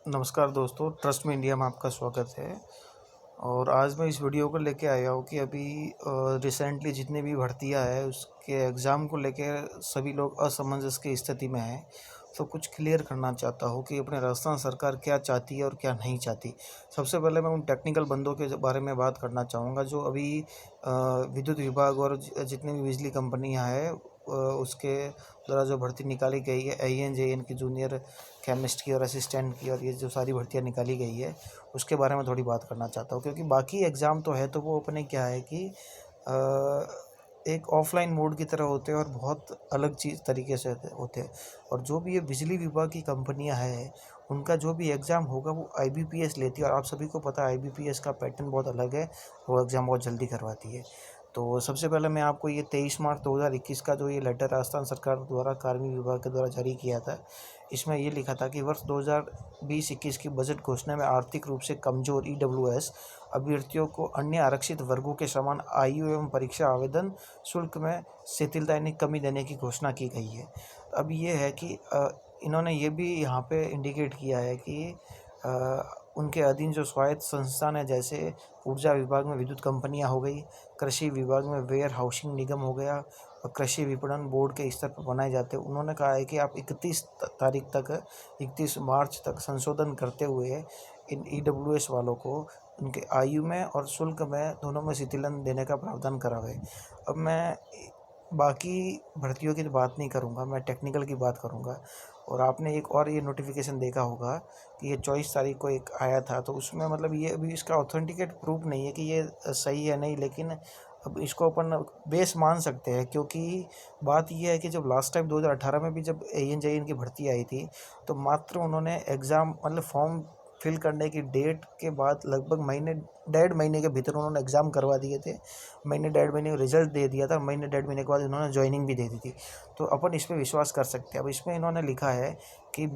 नमस्कार दोस्तों, ट्रस्ट में इंडिया में आपका स्वागत है। और आज मैं इस वीडियो को लेके आया हूँ कि अभी रिसेंटली जितनी भी भर्तियाँ हैं उसके एग्ज़ाम को लेके सभी लोग असमंजस की स्थिति में हैं। तो कुछ क्लियर करना चाहता हूँ कि अपने राजस्थान सरकार क्या चाहती है और क्या नहीं चाहती। सबसे पहले मैं उन टेक्निकल बंदों के बारे में बात करना चाहूँगा जो अभी विद्युत विभाग और जितनी भी बिजली कंपनियाँ हैं उसके द्वारा जो भर्ती निकाली गई है AN JN की, जूनियर केमिस्ट की और असिस्टेंट की, और ये जो सारी भर्तियाँ निकाली गई है उसके बारे में थोड़ी बात करना चाहता हूँ। क्योंकि बाकी एग्ज़ाम तो है तो वो अपने क्या है कि एक ऑफलाइन मोड की तरह होते हैं और बहुत अलग चीज़ तरीके से होते हैं। और जो भी ये बिजली विभाग की कंपनियां हैं उनका जो भी एग्ज़ाम होगा वो IBPS लेती है, और आप सभी को पता है IBPS का पैटर्न बहुत अलग है, वो एग्ज़ाम बहुत जल्दी करवाती है। तो सबसे पहले मैं आपको ये 23 मार्च 2021 का जो ये लेटर राजस्थान सरकार द्वारा कार्मिक विभाग के द्वारा जारी किया था, इसमें ये लिखा था कि वर्ष 2020-21 की बजट घोषणा में आर्थिक रूप से कमज़ोर EWS अभ्यर्थियों को अन्य आरक्षित वर्गों के समान आयु एवं परीक्षा आवेदन शुल्क में शिथिलता यानी कमी देने की घोषणा की गई है। अब ये है कि इन्होंने ये भी यहाँ पे इंडिकेट किया है कि उनके अधीन जो स्वायत्त संस्थान है, जैसे ऊर्जा विभाग में विद्युत कंपनियां हो गई, कृषि विभाग में वेयर हाउसिंग निगम हो गया, और कृषि विपणन बोर्ड के स्तर पर बनाए जाते हैं। उन्होंने कहा है कि आप 31 मार्च तक संशोधन करते हुए इन EWS वालों को उनके आयु में और शुल्क में दोनों में शिथिलन देने का प्रावधान करा गया। अब मैं बाकी भर्तियों की तो बात नहीं करूँगा, मैं टेक्निकल की बात करूँगा। और आपने एक और ये नोटिफिकेशन देखा होगा कि ये 24 तारीख को एक आया था, तो उसमें मतलब ये अभी इसका ऑथेंटिकेट प्रूफ नहीं है कि ये सही है नहीं, लेकिन अब इसको अपन बेस मान सकते हैं। क्योंकि बात ये है कि जब लास्ट टाइम 2018 में भी जब AN JN की भर्ती आई थी तो मात्र उन्होंने एग्ज़ाम मतलब फॉर्म फिल करने की डेट के बाद लगभग महीने 1.5 महीने के भीतर उन्होंने एग्ज़ाम करवा दिए थे। महीने 1.5 महीने रिजल्ट दे दिया था, महीने 1.5 महीने के बाद इन्होंने ज्वाइनिंग भी दे दी थी। तो अपन इस पर विश्वास कर सकते हैं। अब इसमें इन्होंने लिखा है कि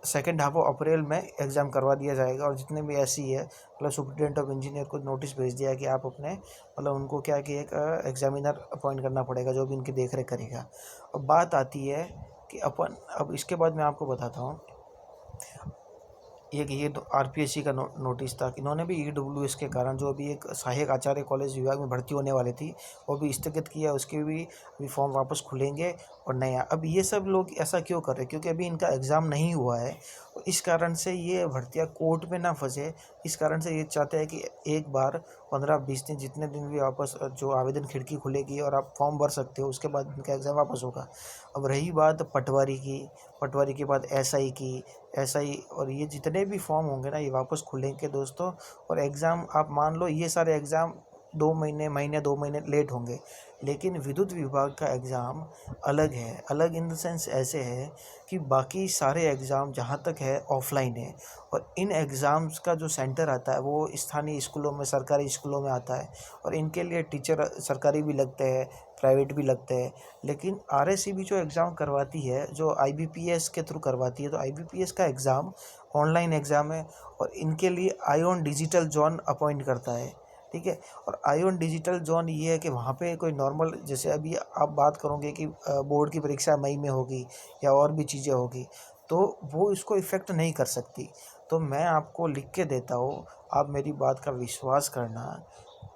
सेकेंड हाफ ऑफ अप्रैल में एग्ज़ाम करवा दिया जाएगा, और जितने भी ऐसी है मतलब सुप्रिटेंडेंट ऑफ इंजीनियर को नोटिस भेज दिया कि आप अपने मतलब उनको क्या कि एक एग्जामिनर अपॉइंट करना पड़ेगा जो भी इनकी देख रेख करेगा। अब बात आती है कि अपन अब इसके बाद मैं आपको बताता हूँ एक ये तो RPSC का नोटिस था कि इन्होंने भी EWS के कारण जो अभी एक सहायक आचार्य कॉलेज विभाग में भर्ती होने वाली थी वो भी स्थगित किया। उसके भी अभी फॉर्म वापस खुलेंगे और नया। अब ये सब लोग ऐसा क्यों कर रहे हैं? क्योंकि अभी इनका एग्ज़ाम नहीं हुआ है, तो इस कारण से ये भर्तियाँ कोर्ट में ना फंसे। इस कारण से ये चाहते हैं कि एक बार 15-20 दिन जितने दिन भी वापस जो आवेदन खिड़की खुलेगी और आप फॉर्म भर सकते हो, उसके बाद इनका एग्ज़ाम वापस होगा। अब रही बात पटवारी के बाद SI और ये जितने भी फॉर्म होंगे ना ये वापस खुलेंगे दोस्तों। और एग्ज़ाम आप मान लो ये सारे एग्ज़ाम 2 महीने लेट होंगे, लेकिन विद्युत विभाग का एग्ज़ाम अलग है। अलग इन द सेंस ऐसे है कि बाकी सारे एग्ज़ाम जहाँ तक है ऑफलाइन है, और इन एग्ज़ाम्स का जो सेंटर आता है वो स्थानीय स्कूलों में, सरकारी स्कूलों में आता है। और इनके लिए टीचर सरकारी भी लगते हैं, प्राइवेट भी लगते हैं। लेकिन RSCB जो एग्ज़ाम करवाती है, जो IBPS के थ्रू करवाती है, तो IBPS का एग्ज़ाम ऑनलाइन एग्ज़ाम है, और इनके लिए आयोन डिजिटल जोन अपॉइंट करता है। ठीक है। और आयोन डिजिटल जोन ये है कि वहाँ पे कोई नॉर्मल, जैसे अभी आप बात करोगे कि बोर्ड की परीक्षा मई में होगी या और भी चीज़ें होगी, तो वो इसको इफ़ेक्ट नहीं कर सकती। तो मैं आपको लिख के देता हूँ, आप मेरी बात का विश्वास करना।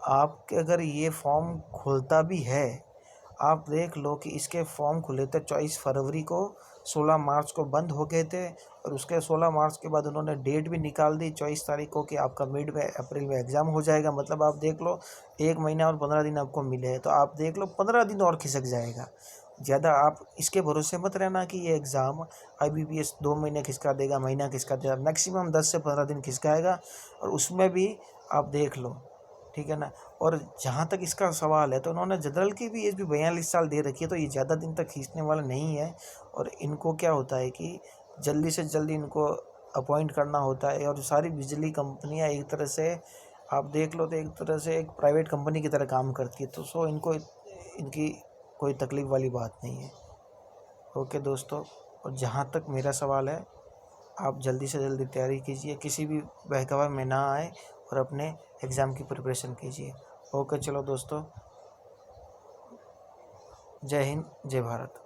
आपके अगर ये फॉर्म खुलता भी है, आप देख लो कि इसके फॉर्म खुले थे 24 फरवरी को, 16 मार्च को बंद हो गए थे, और उसके 16 मार्च के बाद उन्होंने डेट भी निकाल दी 24 तारीख को कि आपका मिड में अप्रैल में एग्ज़ाम हो जाएगा। मतलब आप देख लो 1 महीना और 15 दिन आपको मिले हैं, तो आप देख लो 15 दिन और खिसक जाएगा। ज़्यादा आप इसके भरोसे मत रहना कि ये एग्ज़ाम IBPS 2 महीने खिसका देगा, महीना खिसका देगा। मैक्सिमम 10 से 15 दिन खिसकाएगा, और उसमें भी आप देख लो। ठीक है ना। और जहाँ तक इसका सवाल है, तो उन्होंने जनरल की भी एज भी 42 साल दे रखी है, तो ये ज़्यादा दिन तक खींचने वाला नहीं है। और इनको क्या होता है कि जल्दी से जल्दी इनको अपॉइंट करना होता है। और सारी बिजली कंपनियां एक तरह से आप देख लो तो एक तरह से एक प्राइवेट कंपनी की तरह काम करती है, तो सो इनको इनकी कोई तकलीफ़ वाली बात नहीं है। ओके दोस्तों, और जहाँ तक मेरा सवाल है, आप जल्दी से जल्दी तैयारी कीजिए, किसी भी बहकावे में ना आए, और अपने एग्ज़ाम की प्रिपरेशन कीजिए। ओके चलो दोस्तों, जय हिंद, जय भारत।